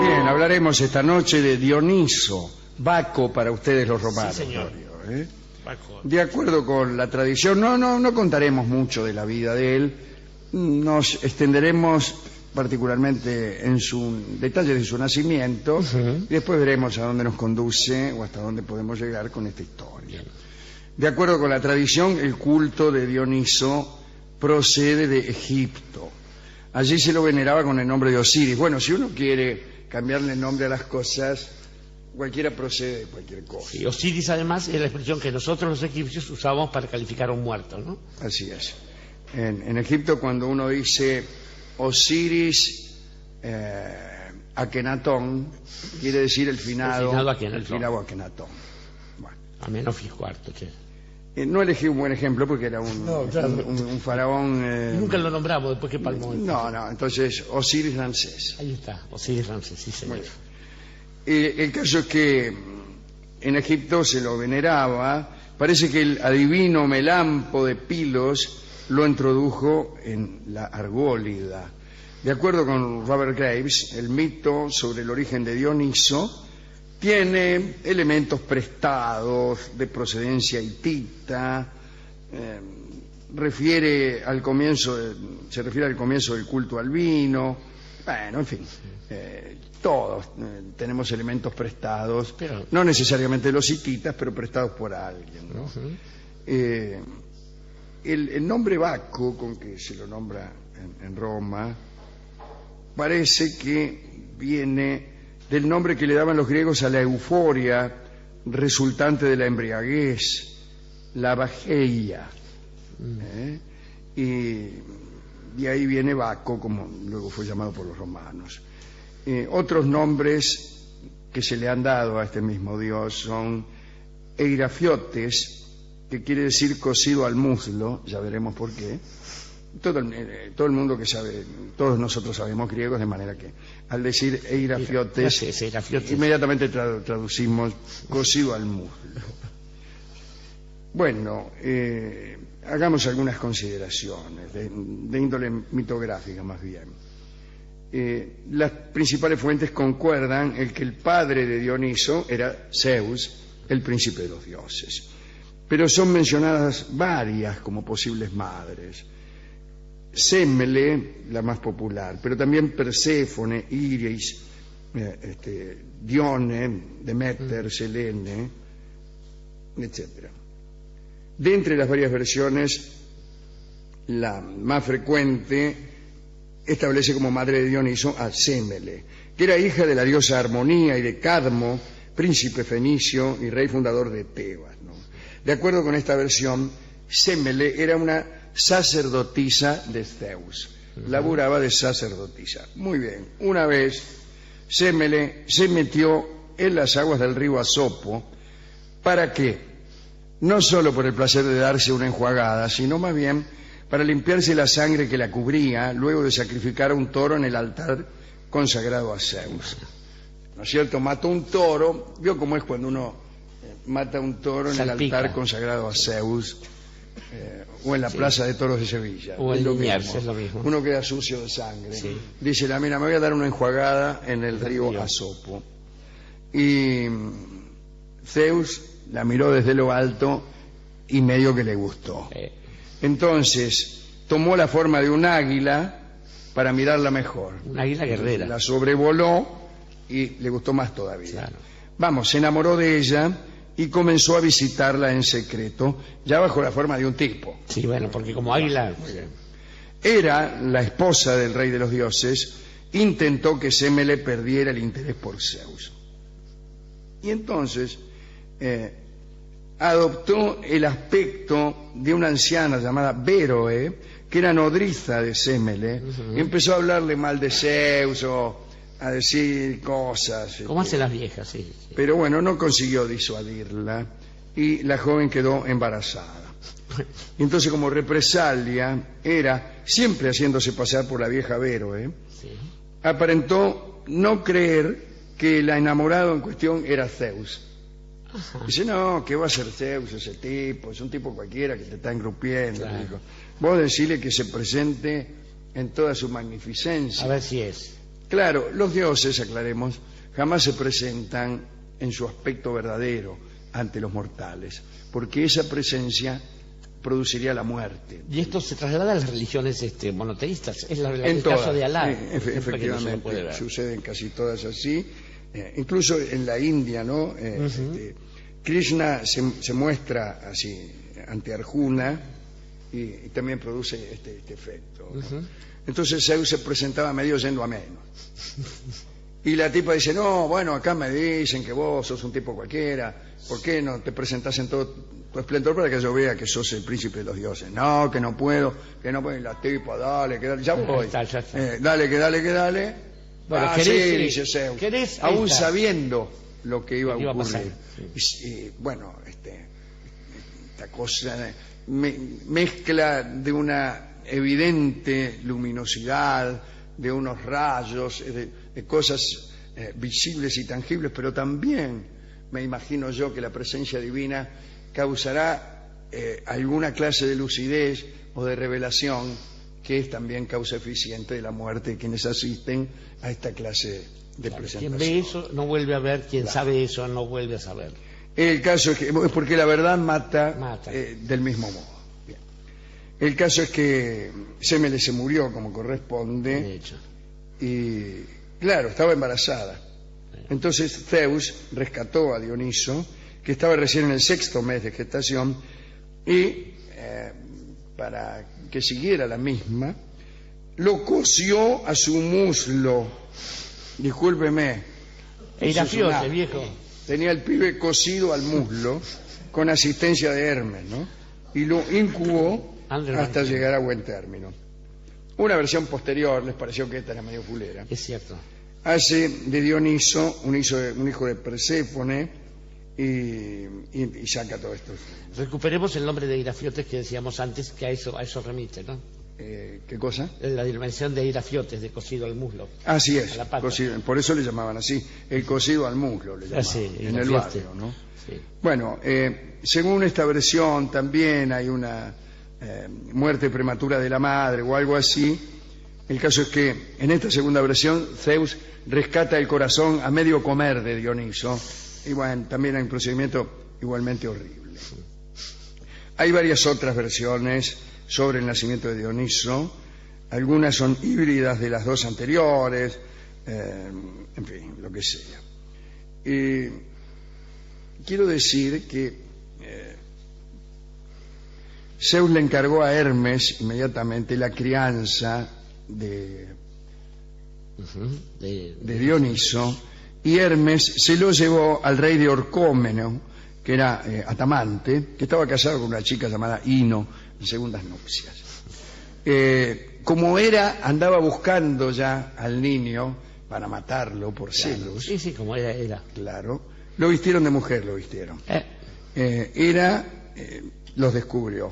Bien, hablaremos esta noche de Dioniso, Baco para ustedes los romanos. Sí, señor. Mario, Baco. De acuerdo con la tradición, no contaremos mucho de la vida de él, nos extenderemos particularmente en detalles de su nacimiento, y después veremos a dónde nos conduce o hasta dónde podemos llegar con esta historia. De acuerdo con la tradición, el culto de Dioniso procede de Egipto. Allí se lo veneraba con el nombre de Osiris. Bueno, si uno quiere cambiarle el nombre a las cosas, cualquiera procede de cualquier cosa. Y Osiris, además, es la expresión que nosotros los egipcios usábamos para calificar a un muerto, ¿no? Así es. En Egipto, cuando uno dice Osiris Akenatón, quiere decir el finado Akenatón. Bueno. Amenofis IV, che. No elegí un buen ejemplo porque era un faraón... Nunca lo nombramos después que palmó. No, entonces Osiris Ramsés. Ahí está, Osiris Ramsés, sí, señor. Bueno, el caso es que en Egipto se lo veneraba. Parece que el adivino Melampo de Pilos lo introdujo en la Argólida. De acuerdo con Robert Graves, el mito sobre el origen de Dioniso tiene elementos prestados de procedencia hitita, se refiere al comienzo del culto al vino. Bueno, en fin, todos tenemos elementos prestados, pero no necesariamente los hititas, pero prestados por alguien, ¿no? El nombre Baco, con que se lo nombra en Roma, parece que viene del nombre que le daban los griegos a la euforia resultante de la embriaguez, la bajeia. Y ahí viene Baco, como luego fue llamado por los romanos. Otros nombres que se le han dado a este mismo dios son Eirafiotes, que quiere decir cosido al muslo, ya veremos por qué. Todo el mundo que sabe, todos nosotros sabemos griegos, de manera que al decir Eirafiotes, inmediatamente traducimos cosido al muslo. Bueno, hagamos algunas consideraciones de índole mitográfica más bien. Las principales fuentes concuerdan en que el padre de Dioniso era Zeus, el príncipe de los dioses, pero son mencionadas varias como posibles madres. Sémele, la más popular, pero también Perséfone, Iris, Dione, Demeter, Selene, etc. De entre las varias versiones, la más frecuente establece como madre de Dioniso a Sémele, que era hija de la diosa Armonía y de Cadmo, príncipe fenicio y rey fundador de Tebas, ¿no? De acuerdo con esta versión, Sémele era una sacerdotisa de Zeus, laburaba de sacerdotisa. Muy bien, una vez Sémele se metió en las aguas del río Asopo. ¿Para qué? No solo por el placer de darse una enjuagada, sino más bien para limpiarse la sangre que la cubría luego de sacrificar a un toro en el altar consagrado a Zeus. ¿No es cierto? Mató un toro. ¿Vio cómo es cuando uno mata un toro en el altar consagrado a Zeus? O en la Plaza de Toros de Sevilla. O en Liniers, es lo mismo. Uno queda sucio de sangre. Sí. Dice, mira, me voy a dar una enjuagada en el río Asopo. Y Zeus la miró desde lo alto y medio que le gustó. Entonces tomó la forma de un águila para mirarla mejor. Una águila guerrera. La sobrevoló y le gustó más todavía. Claro. Vamos, se enamoró de ella y comenzó a visitarla en secreto, ya bajo la forma de un tipo. Sí, bueno, porque como águila... Era la esposa del rey de los dioses, intentó que Sémele perdiera el interés por Zeus. Y entonces adoptó el aspecto de una anciana llamada Béroe, que era nodriza de Sémele, y empezó a hablarle mal de Zeus o a decir cosas. ¿Cómo hacen las viejas? Sí. Pero bueno, no consiguió disuadirla y la joven quedó embarazada. Y entonces, como represalia, siempre haciéndose pasar por la vieja Béroe, aparentó no creer que el enamorado en cuestión era Zeus. Dice, no, ¿qué va a ser Zeus ese tipo? Es un tipo cualquiera que te está engrupiendo. Claro. Dijo, vos decile que se presente en toda su magnificencia. A ver si es. Claro, los dioses, aclaremos, jamás se presentan en su aspecto verdadero ante los mortales, porque esa presencia produciría la muerte. Y esto se traslada a las religiones monoteístas. Es En el todas, caso de Alá. sí, efectivamente, suceden casi todas así. Incluso en la India, ¿no? Krishna se muestra así ante Arjuna y también produce este efecto, ¿no? Entonces Zeus se presentaba medio yendo a menos. Y la tipa dice, no, bueno, acá me dicen que vos sos un tipo cualquiera, ¿por qué no te presentás en todo tu esplendor para que yo vea que sos el príncipe de los dioses? No, que no puedo. Y la tipa, dale, que dale, ya voy. Ya está. Dale, que dale. Bueno, sí, dice Zeus, ¿querés? aún sabiendo lo que iba a pasar. ocurrir. Y bueno, esta cosa mezcla de una evidente luminosidad, de unos rayos, de cosas visibles y tangibles, pero también me imagino yo que la presencia divina causará alguna clase de lucidez o de revelación, que es también causa eficiente de la muerte de quienes asisten a esta clase de presentación. Quien ve eso no vuelve a ver, quien sabe eso no vuelve a saber. El caso es porque la verdad mata. Del mismo modo. Bien. El caso es que Semele se murió como corresponde. De hecho. Y claro, estaba embarazada. Entonces Zeus rescató a Dioniso, que estaba recién en el 6º mes de gestación, y para que siguiera la misma, lo cosió a su muslo. Discúlpeme. Irafiote, viejo. Tenía el pibe cosido al muslo con asistencia de Hermes, ¿no? Y lo incubó hasta llegar a buen término. Una versión posterior les pareció que esta era medio fulera. Es cierto. Hace de Dioniso un hijo de Perséfone y saca todo esto. Recuperemos el nombre de Irafiotes que decíamos antes, que a eso remite, ¿no? ¿Qué cosa? La dimensión de Irafiotes, de cosido al muslo. Así es, a la pata. cosido, por eso le llamaban así, el cosido al muslo, le llamaban, en el barrio, ¿no? Sí. Bueno, según esta versión también hay una muerte prematura de la madre o algo así. El caso es que en esta segunda versión Zeus rescata el corazón a medio comer de Dioniso, y bueno, también hay un procedimiento igualmente horrible. Hay varias otras versiones sobre el nacimiento de Dioniso, algunas son híbridas de las dos anteriores, en fin, lo que sea. Quiero decir que Zeus le encargó a Hermes inmediatamente la crianza de Dioniso, y Hermes se lo llevó al rey de Orcómeno, que era Atamante, que estaba casado con una chica llamada Ino, en segundas nupcias. Como andaba buscando ya al niño para matarlo por celos. Sí, como era. Claro, lo vistieron de mujer, los descubrió.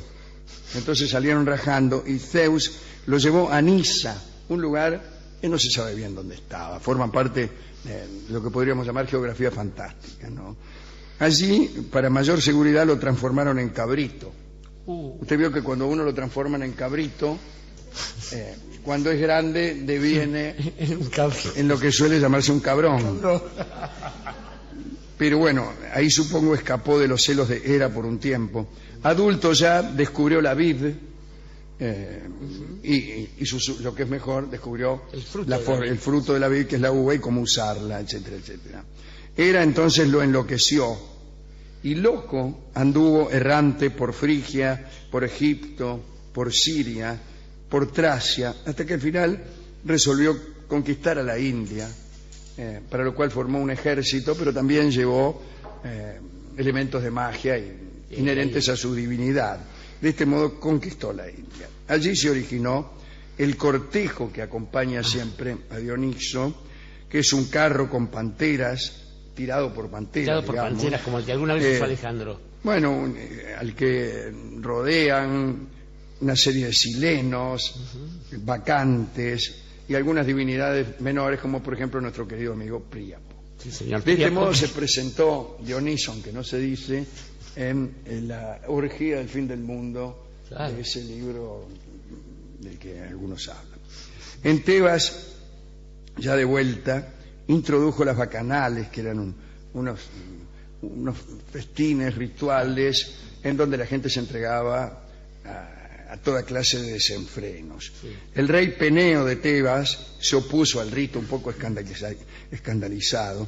Entonces salieron rajando y Zeus lo llevó a Nisa, un lugar que no se sabe bien dónde estaba, forman parte de lo que podríamos llamar geografía fantástica, ¿no? Allí, para mayor seguridad, lo transformaron en cabrito. Usted vio que cuando uno lo transforman en cabrito, cuando es grande deviene en lo que suele llamarse un cabrón. Pero bueno, ahí supongo escapó de los celos de Hera por un tiempo. Adulto ya descubrió la vid, y lo que es mejor, descubrió el fruto de la vid, que es la uva, y cómo usarla, etcétera, etcétera. Hera entonces lo enloqueció, y loco anduvo errante por Frigia, por Egipto, por Siria, por Tracia, hasta que al final resolvió conquistar a la India, para lo cual formó un ejército, pero también llevó elementos de magia inherentes a su divinidad. De este modo conquistó la India. Allí se originó el cortejo que acompaña siempre a Dioniso, que es un carro con panteras, tirado por panteras, como el que alguna vez hizo Alejandro. Bueno, al que rodean una serie de silenos, bacantes y algunas divinidades menores, como por ejemplo nuestro querido amigo Príapo. Sí, señor. De este modo se presentó Dioniso, aunque no se dice, en la orgía del fin del mundo, de ese libro del que algunos hablan. En Tebas ya de vuelta, introdujo las bacanales, que eran unos festines rituales en donde la gente se entregaba a toda clase de desenfrenos. Sí. El rey Peneo de Tebas se opuso al rito, un poco escandalizado.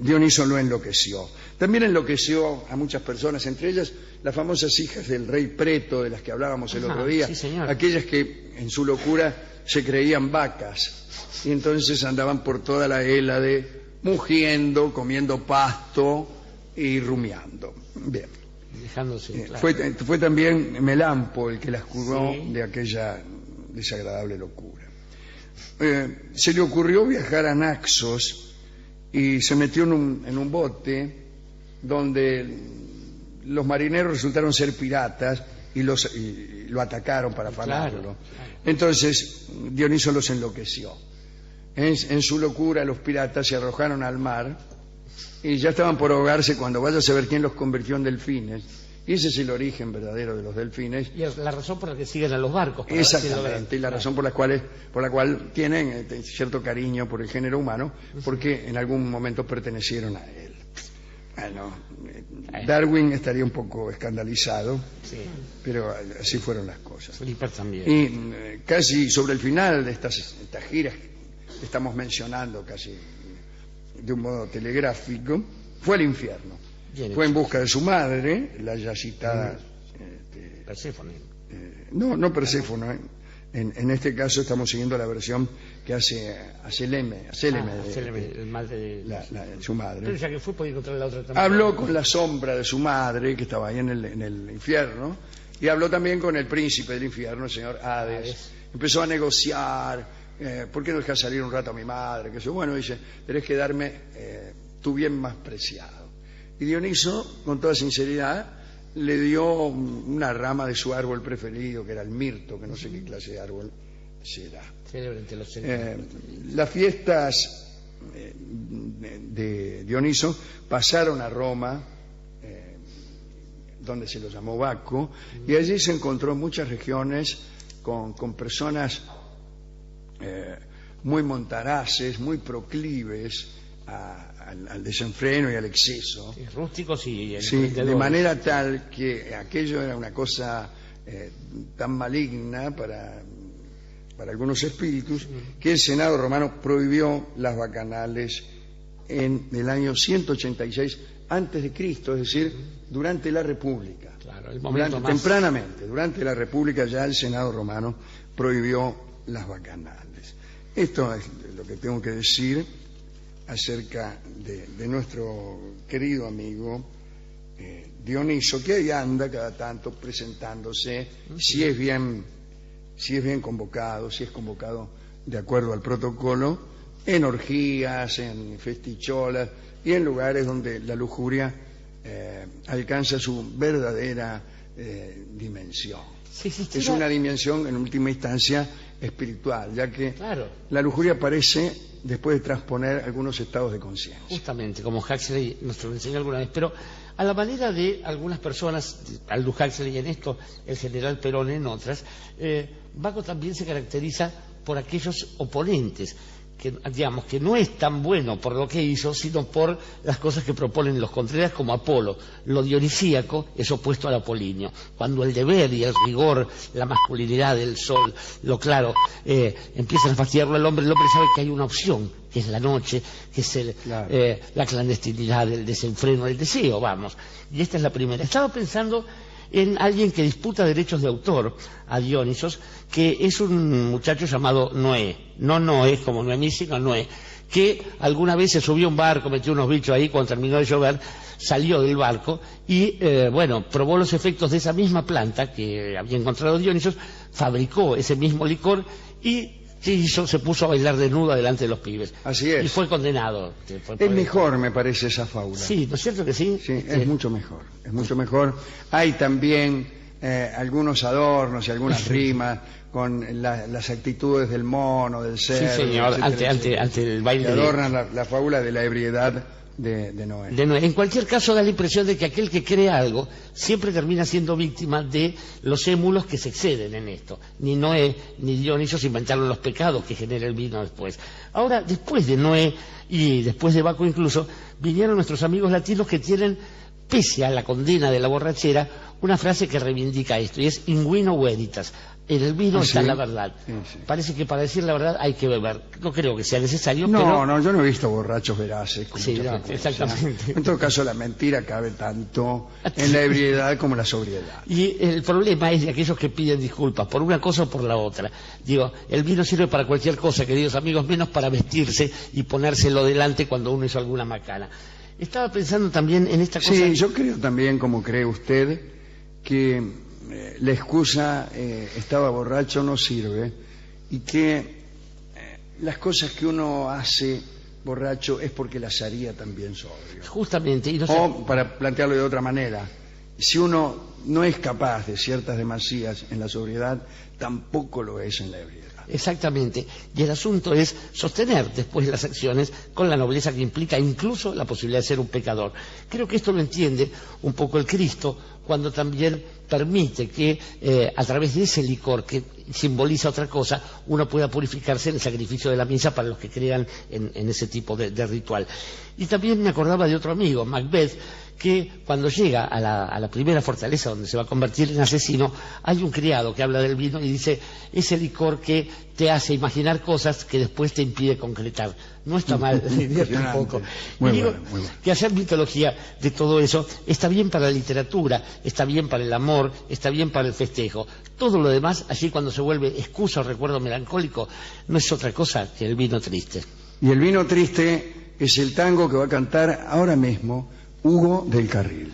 Dioniso lo enloqueció. También enloqueció a muchas personas, entre ellas las famosas hijas del rey Preto, de las que hablábamos el otro día, sí, aquellas que en su locura se creían vacas y entonces andaban por toda la Hélade mugiendo, comiendo pasto y rumiando. Bien. Dejándose, claro. Fue también Melampo el que las curó de aquella desagradable locura. Se le ocurrió viajar a Naxos y se metió en un bote donde los marineros resultaron ser piratas y lo atacaron para afanarlo. Claro. Entonces Dioniso los enloqueció. En su locura los piratas se arrojaron al mar y ya estaban por ahogarse cuando vaya a saber quién los convirtió en delfines. Y ese es el origen verdadero de los delfines. Y la razón por la que siguen a los barcos. Exactamente, y la razón por la cual tienen cierto cariño por el género humano, porque en algún momento pertenecieron a él. Bueno, Darwin estaría un poco escandalizado, sí, pero así fueron las cosas. Flipper también. Y casi sobre el final de estas giras que estamos mencionando, casi de un modo telegráfico, fue al infierno. Fue en busca de su madre, la ya citada Perséfone. No Perséfone. En este caso estamos siguiendo la versión que hace Seleme, el madre de su madre. Pero ya que fue, podía encontrar la otra también. Habló con la sombra de su madre, que estaba ahí en el infierno, y habló también con el príncipe del infierno, el señor Hades. Empezó a negociar, ¿por qué no dejas salir un rato a mi madre? Que bueno, dice, tenés que darme tu bien más preciado. Y Dioniso, con toda sinceridad, le dio una rama de su árbol preferido, que era el mirto, que no sé qué clase de árbol será. Las fiestas de Dioniso pasaron a Roma, donde se lo llamó Baco, y allí se encontró en muchas regiones con personas muy montaraces, muy proclives al desenfreno y al exceso. Sí, rústicos y de manera tal que aquello era una cosa tan maligna para algunos espíritus que el Senado romano prohibió las bacanales en el año 186 antes de Cristo, es decir, durante la República. Claro, el momento más... Tempranamente, durante la República ya el Senado romano prohibió las bacanales. Esto es lo que tengo que decir acerca de nuestro querido amigo Dioniso, que ahí anda cada tanto presentándose, si es bien convocado, si es convocado de acuerdo al protocolo, en orgías, en festicholas y en lugares donde la lujuria alcanza su verdadera dimensión. Es una dimensión en última instancia espiritual, ya que la lujuria aparece después de transponer algunos estados de conciencia. Justamente, como Huxley nos lo enseñó alguna vez, pero a la manera de algunas personas, Aldous Huxley en esto, el general Perón en otras, Baco también se caracteriza por aquellos oponentes, que digamos que no es tan bueno por lo que hizo, sino por las cosas que proponen los contreras, como Apolo. Lo dionisíaco es opuesto al apolíneo. Cuando el deber y el rigor, la masculinidad, el sol, lo claro, empiezan a fastidiarlo al hombre, el hombre sabe que hay una opción, que es la noche, que es la clandestinidad, el desenfreno, el deseo, vamos. Y esta es la primera. Estaba pensando en alguien que disputa derechos de autor a Dionisos, que es un muchacho llamado Noé. No Noé como Noemí, sino Noé, que alguna vez se subió a un barco, metió unos bichos ahí, cuando terminó de llover, salió del barco y, probó los efectos de esa misma planta que había encontrado Dionisos, fabricó ese mismo licor y se puso a bailar desnuda delante de los pibes. Así es. Y fue condenado. Es mejor, me parece, esa fábula. Sí, ¿no es cierto que sí? Sí, es mucho mejor, es mucho mejor. Hay también algunos adornos y algunas rimas con las actitudes del mono, del cerdo. Sí, señor, ante el baile. Que adornan la fábula de la ebriedad de Noé. En cualquier caso, da la impresión de que aquel que crea algo siempre termina siendo víctima de los émulos que se exceden en esto. Ni Noé ni Dioniso se inventaron los pecados que genera el vino después. Ahora, después de Noé y después de Baco incluso, vinieron nuestros amigos latinos que tienen, pese a la condena de la borrachera, una frase que reivindica esto, y es in vino veritas. En el vino está la verdad. Sí. Parece que para decir la verdad hay que beber. No creo que sea necesario, No, pero... no, yo no he visto borrachos veraces con Sí, mucha no, frecuencia. exactamente. En todo caso, la mentira cabe tanto en la ebriedad como en la sobriedad. Y el problema es de aquellos que piden disculpas por una cosa o por la otra. Digo, el vino sirve para cualquier cosa, queridos amigos, menos para vestirse y ponérselo delante cuando uno hizo alguna macana. Estaba pensando también en esta cosa... Sí, yo creo también, como cree usted, que la excusa estaba borracho no sirve y que las cosas que uno hace borracho es porque las haría también sobrio. Justamente. Y no sé... O, para plantearlo de otra manera, si uno no es capaz de ciertas demasías en la sobriedad, tampoco lo es en la ebriedad. Exactamente. Y el asunto es sostener después las acciones con la nobleza que implica incluso la posibilidad de ser un pecador. Creo que esto lo entiende un poco el Cristo cuando también permite que a través de ese licor que simboliza otra cosa, uno pueda purificarse en el sacrificio de la misa para los que crean en ese tipo de ritual. Y también me acordaba de otro amigo, Macbeth, que cuando llega a la primera fortaleza donde se va a convertir en asesino, hay un criado que habla del vino y dice, ese licor que te hace imaginar cosas que después te impide concretar. No está mal, divierte un poco. Muy y digo bueno. que hacer mitología de todo eso está bien para la literatura, está bien para el amor, está bien para el festejo. Todo lo demás, allí cuando se vuelve excusa o recuerdo melancólico, no es otra cosa que el vino triste. Y el vino triste es el tango que va a cantar ahora mismo Hugo del Carril.